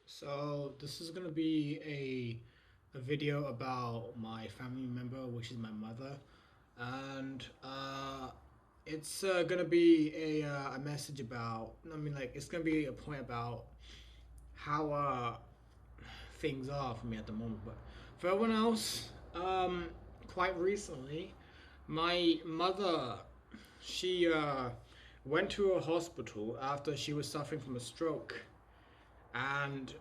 So this is gonna be a video about my family member, which is my mother, and it's gonna be a message about. It's gonna be a point about how things are for me at the moment. But for everyone else, quite recently, my mother she went to a hospital after she was suffering from a stroke, and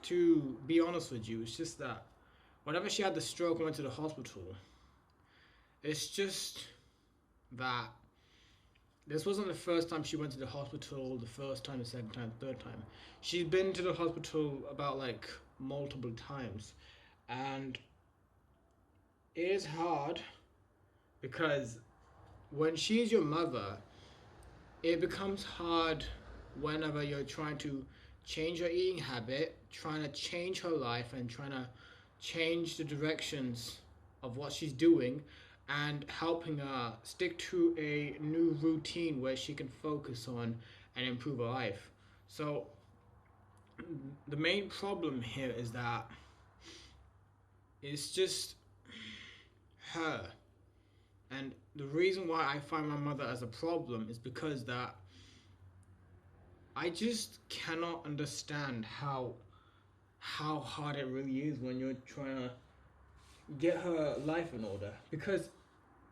to be honest with you, it's just that whenever she had the stroke and went to the hospital, it's just that this wasn't the first time she went to the hospital, the first time, the second time, third time. She's been to the hospital about like multiple times. And it is hard because when she's your mother, it becomes hard whenever you're trying to change her eating habit, trying to change her life, and trying to change the directions of what she's doing and helping her stick to a new routine where she can focus on and improve her life. So, the main problem here is that it's just her. And the reason why I find my mother as a problem is because that I just cannot understand how hard it really is when you're trying to get her life in order. Because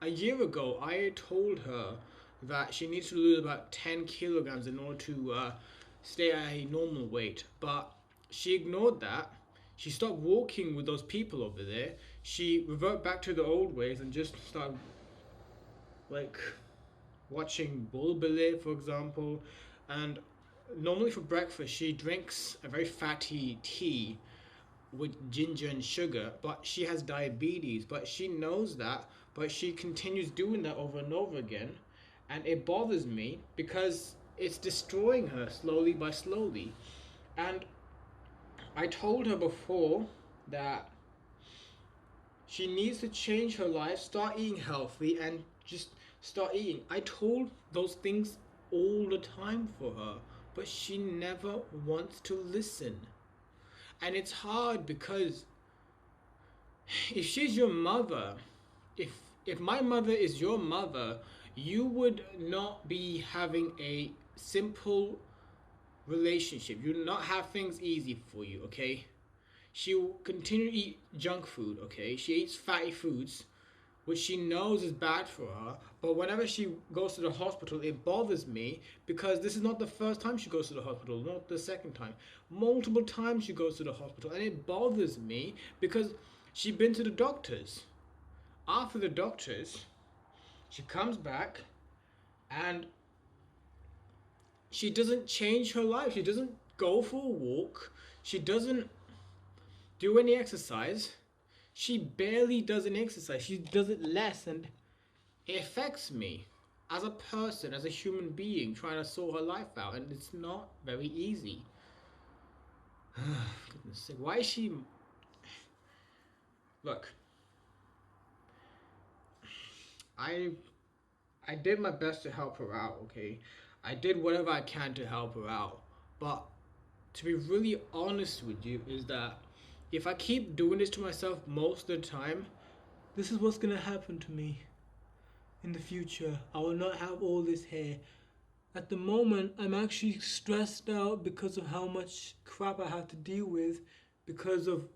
a year ago, I told her that she needs to lose about 10 kilograms in order to stay at a normal weight, but she ignored that. She stopped walking with those people over there. She reverted back to the old ways and just started like watching Bull Billet, for example. And normally for breakfast, she drinks a very fatty tea with ginger and sugar, but she has diabetes, but she knows that, but she continues doing that over and over again, and it bothers me because it's destroying her slowly by slowly. And I told her before that she needs to change her life, start eating healthy, and just start eating. I told those things all the time for her, but she never wants to listen. And it's hard because if she's your mother, if if my mother is your mother, you would not be having a simple relationship. You would not have things easy for you, okay? She will continue to eat junk food, okay? She eats fatty foods, which she knows is bad for her. But whenever she goes to the hospital, it bothers me because this is not the first time she goes to the hospital, not the second time. Multiple times she goes to the hospital, and it bothers me because she's been to the doctors. After the doctors, she comes back and she doesn't change her life. She doesn't go for a walk. She doesn't do any exercise. She barely does any exercise. She does it less, and it affects me as a person, as a human being trying to sort her life out, and it's not very easy. Goodness sake, why is she. Look, I I did my best to help her out, okay? I did whatever I can to help her out. But to be really honest with you, is that if I keep doing this to myself most of the time, this is what's gonna happen to me in the future. I will not have all this hair. At the moment, I'm actually stressed out because of how much crap I have to deal with because of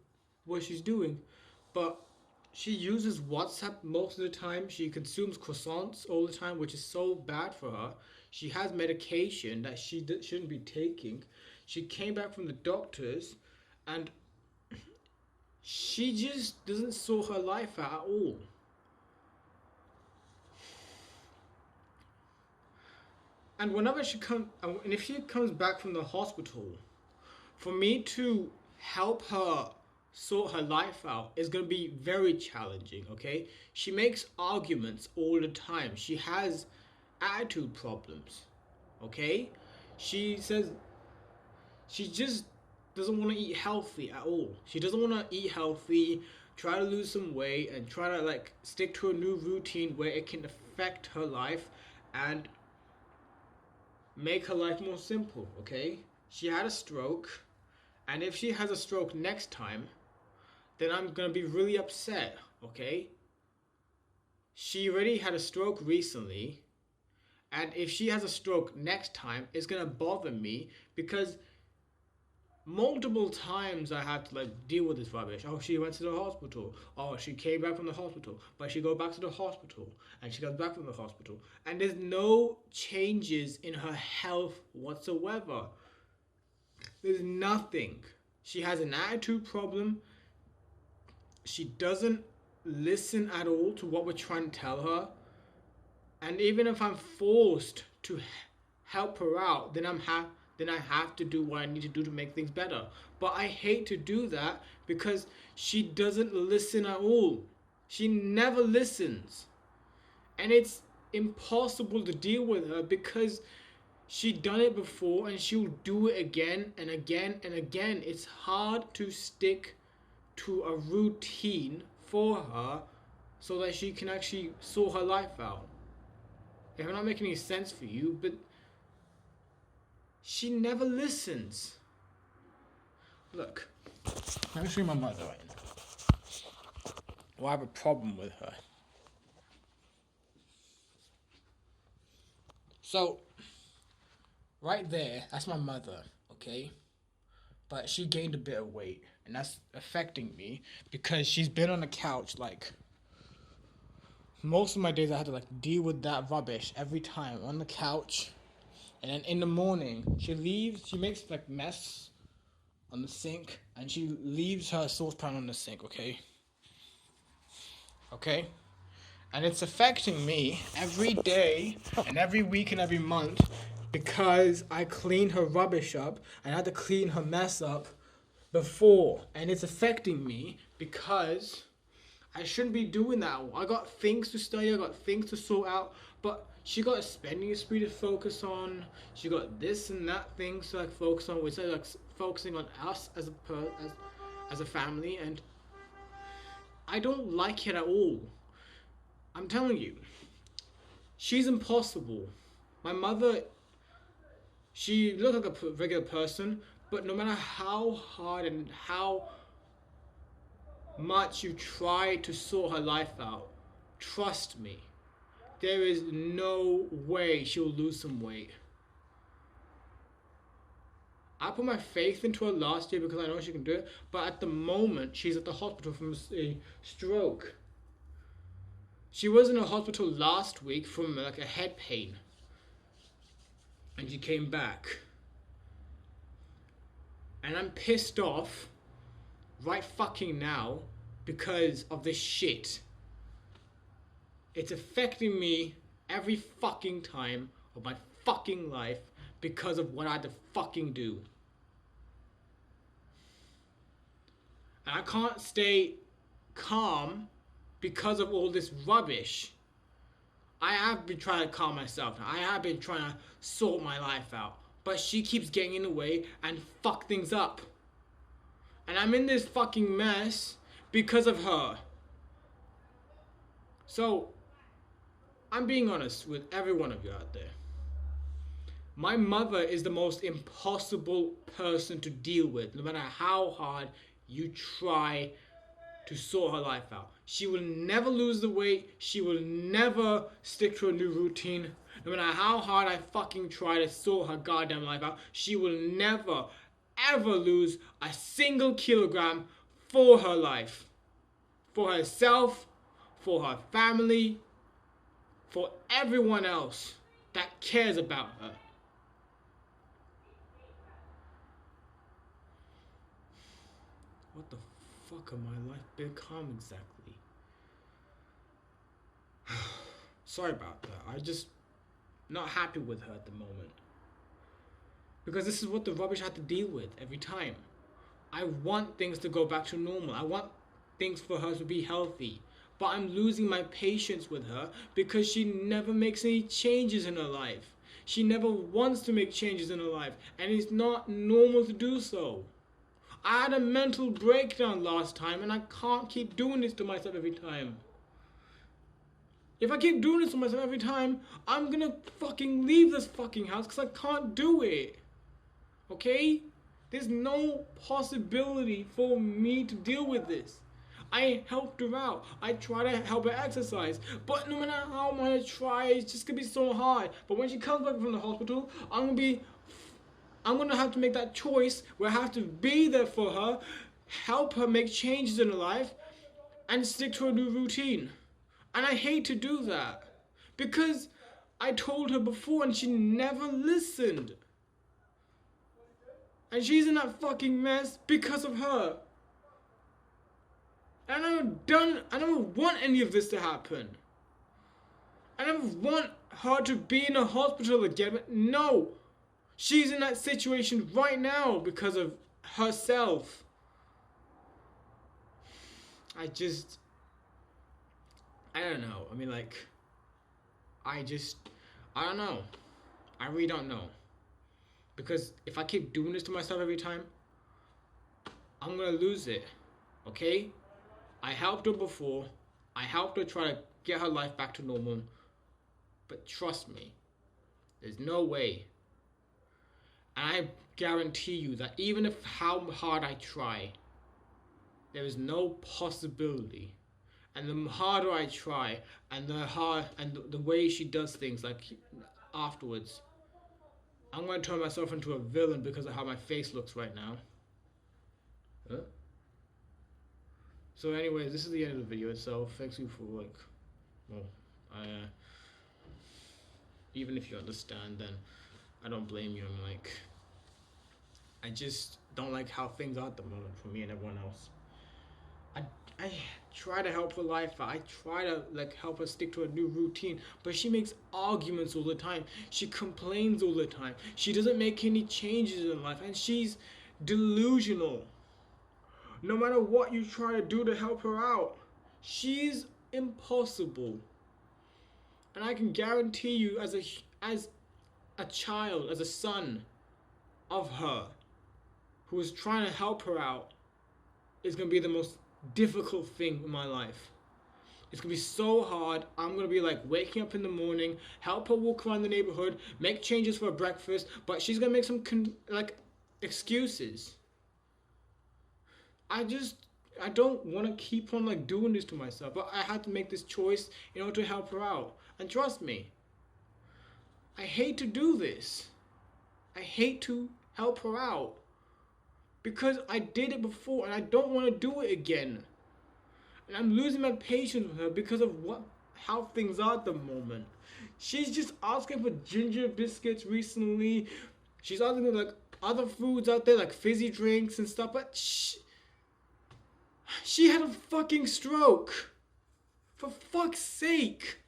what she's doing. But she uses WhatsApp most of the time. She consumes croissants all the time, which is so bad for her. She has medication that she shouldn't be taking. She came back from the doctors and she just doesn't sort her life out at all. And whenever she comes, and if she comes back from the hospital, for me to help her sort her life out is going to be very challenging, okay? She makes arguments all the time. She has attitude problems, okay? She says she just doesn't want to eat healthy at all. She doesn't want to eat healthy, try to lose some weight, and try to like stick to a new routine where it can affect her life and make her life more simple, okay? She had a stroke, And if she has a stroke next time, then I'm gonna be really upset, okay? She already had a stroke recently, and if she has a stroke next time, it's gonna bother me because multiple times I had to like deal with this rubbish. Oh, she went to the hospital. Oh, she came back from the hospital, but she go back to the hospital, and she goes back from the hospital, and there's no changes in her health whatsoever. There's nothing. She has an attitude problem. She doesn't listen at all to what we're trying to tell her. And even if I'm forced to help her out, then I have to do what I need to do to make things better. But I hate to do that because she doesn't listen at all. She never listens. And it's impossible to deal with her because she done it before and she'll do it again and again and again. It's hard to stick to a routine for her so that she can actually sort her life out. If I'm not making any sense for you, but she never listens. Look, let me show you my mother right now. Well, I have a problem with her. So, right there, that's my mother, okay? But she gained a bit of weight, and that's affecting me because she's been on the couch like most of my days. I had to like deal with that rubbish every time on the couch. And then in the morning, she makes like mess on the sink, and she leaves her saucepan on the sink, okay? Okay? And it's affecting me every day, and every week, and every month, because I clean her rubbish up, and I had to clean her mess up before. And it's affecting me because I shouldn't be doing that. I got things to study, I got things to sort out, but she got a spending spree to focus on. She got this and that thing to like focus on, which is like focusing on us as a family, and I don't like it at all. I'm telling you, she's impossible. My mother, she looked like a regular person, but no matter how hard and how much you try to sort her life out, trust me, there is no way she'll lose some weight. I put my faith into her last year because I know she can do it, but at the moment, she's at the hospital from a stroke. She was in a hospital last week from like a head pain, and she came back. And I'm pissed off right fucking now because of this shit. It's affecting me every fucking time of my fucking life because of what I had to fucking do. And I can't stay calm because of all this rubbish. I have been trying to calm myself. I have been trying to sort my life out. But she keeps getting in the way and fuck things up. And I'm in this fucking mess because of her. So, I'm being honest with every one of you out there. My mother is the most impossible person to deal with, no matter how hard you try to sort her life out. She will never lose the weight. She will never stick to a new routine. No matter how hard I fucking try to sort her goddamn life out, she will never, ever lose a single kilogram for her life. For herself, for her family, for everyone else that cares about her. What the fuck am my life become exactly? Sorry about that. I just not happy with her at the moment. Because this is what the rubbish I have to deal with every time. I want things to go back to normal. I want things for her to be healthy. But I'm losing my patience with her because she never makes any changes in her life. She never wants to make changes in her life. And it's not normal to do so. I had a mental breakdown last time and I can't keep doing this to myself every time. If I keep doing this to myself every time, I'm gonna fucking leave this fucking house because I can't do it. Okay? There's no possibility for me to deal with this. I helped her out. I try to help her exercise. But no matter how much I try, it's just gonna be so hard. But when she comes back from the hospital, I'm gonna have to make that choice where I have to be there for her, help her make changes in her life, and stick to a new routine. And I hate to do that. Because I told her before and she never listened. And she's in that fucking mess because of her. And I never want any of this to happen. I never want her to be in a hospital again, but no. She's in that situation right now because of herself. I don't know. I mean, like, I don't know. I really don't know. Because if I keep doing this to myself every time, I'm gonna lose it. Okay? I helped her before. I helped her try to get her life back to normal. But trust me, there's no way. And I guarantee you that even if how hard I try, there is no possibility. And the harder I try, and the way she does things, like afterwards, I'm going to turn myself into a villain because of how my face looks right now. Huh? So anyways, this is the end of the video itself. Thanks you for even if you understand, then I don't blame you. I'm like, I just don't like how things are at the moment for me and everyone else. I try to help her life out. I try to help her stick to a new routine, but she makes arguments all the time. She complains all the time. She doesn't make any changes in life, and she's delusional. No matter what you try to do to help her out, she's impossible. And I can guarantee you, as a child, as a son of her, who is trying to help her out, is gonna be the most difficult thing in my life. It's gonna be so hard. I'm gonna be waking up in the morning, help her walk around the neighborhood, make changes for her breakfast, but she's gonna make some excuses. I don't want to keep on doing this to myself, but I had to make this choice in order to help her out. And trust me, I hate to do this. I hate to help her out. Because I did it before and I don't want to do it again. And I'm losing my patience with her because of how things are at the moment. She's just asking for ginger biscuits recently. She's asking for other foods out there, like fizzy drinks and stuff, but she had a fucking stroke. For fuck's sake.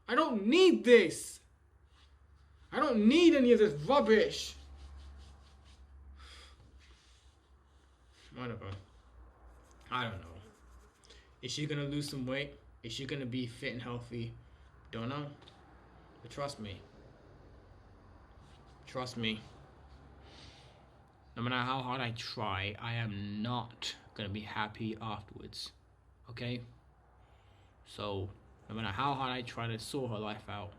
I don't need this. I don't need any of this rubbish. Whatever. I don't know. Is she gonna lose some weight? Is she gonna be fit and healthy? Don't know. But trust me. Trust me. No matter how hard I try, I am not gonna be happy afterwards. Okay? So, no matter how hard I try to sort her life out,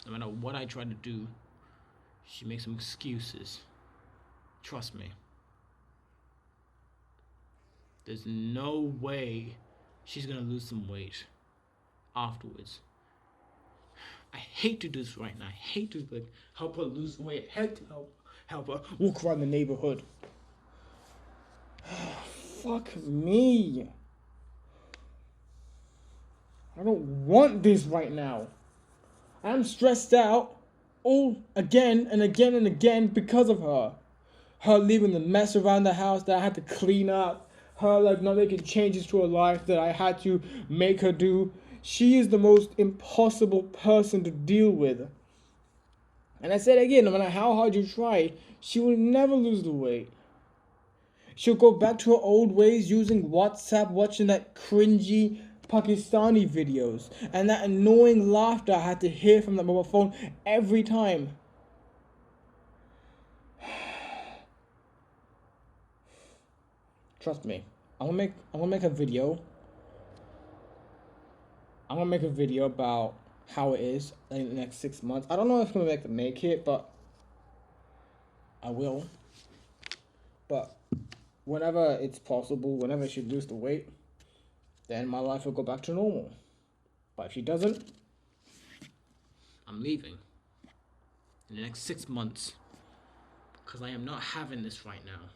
no matter what I try to do, she makes some excuses. Trust me. There's no way she's gonna lose some weight afterwards. I hate to do this right now. I hate to help her lose weight. I hate to help her walk around the neighborhood. Fuck me. I don't want this right now. I'm stressed out all again and again and again because of her. Her leaving the mess around the house that I had to clean up. Her not making changes to her life that I had to make her do. She is the most impossible person to deal with. And I said again, no matter how hard you try, she will never lose the weight. She'll go back to her old ways using WhatsApp, watching that cringy Pakistani videos, and that annoying laughter I had to hear from that mobile phone every time. Trust me, I'm gonna make a video. I'm gonna make a video about how it is in the next 6 months. I don't know if I'm gonna make it, but I will. But whenever it's possible, whenever she loses the weight, then my life will go back to normal. But if she doesn't, I'm leaving in the next 6 months because I am not having this right now.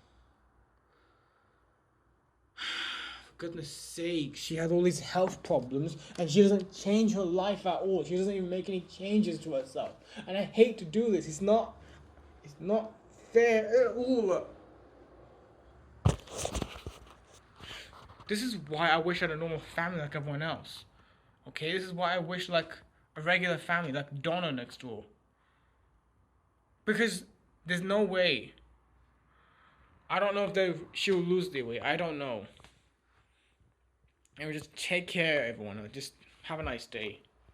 For goodness sake, she has all these health problems and she doesn't change her life at all. She doesn't even make any changes to herself. And I hate to do this. It's not fair at all. This is why I wish I had a normal family like everyone else. Okay, this is why I wish like a regular family like Donna next door. Because there's no way. I don't know if she'll lose the weight. I don't know. And we just take care of everyone. Just have a nice day.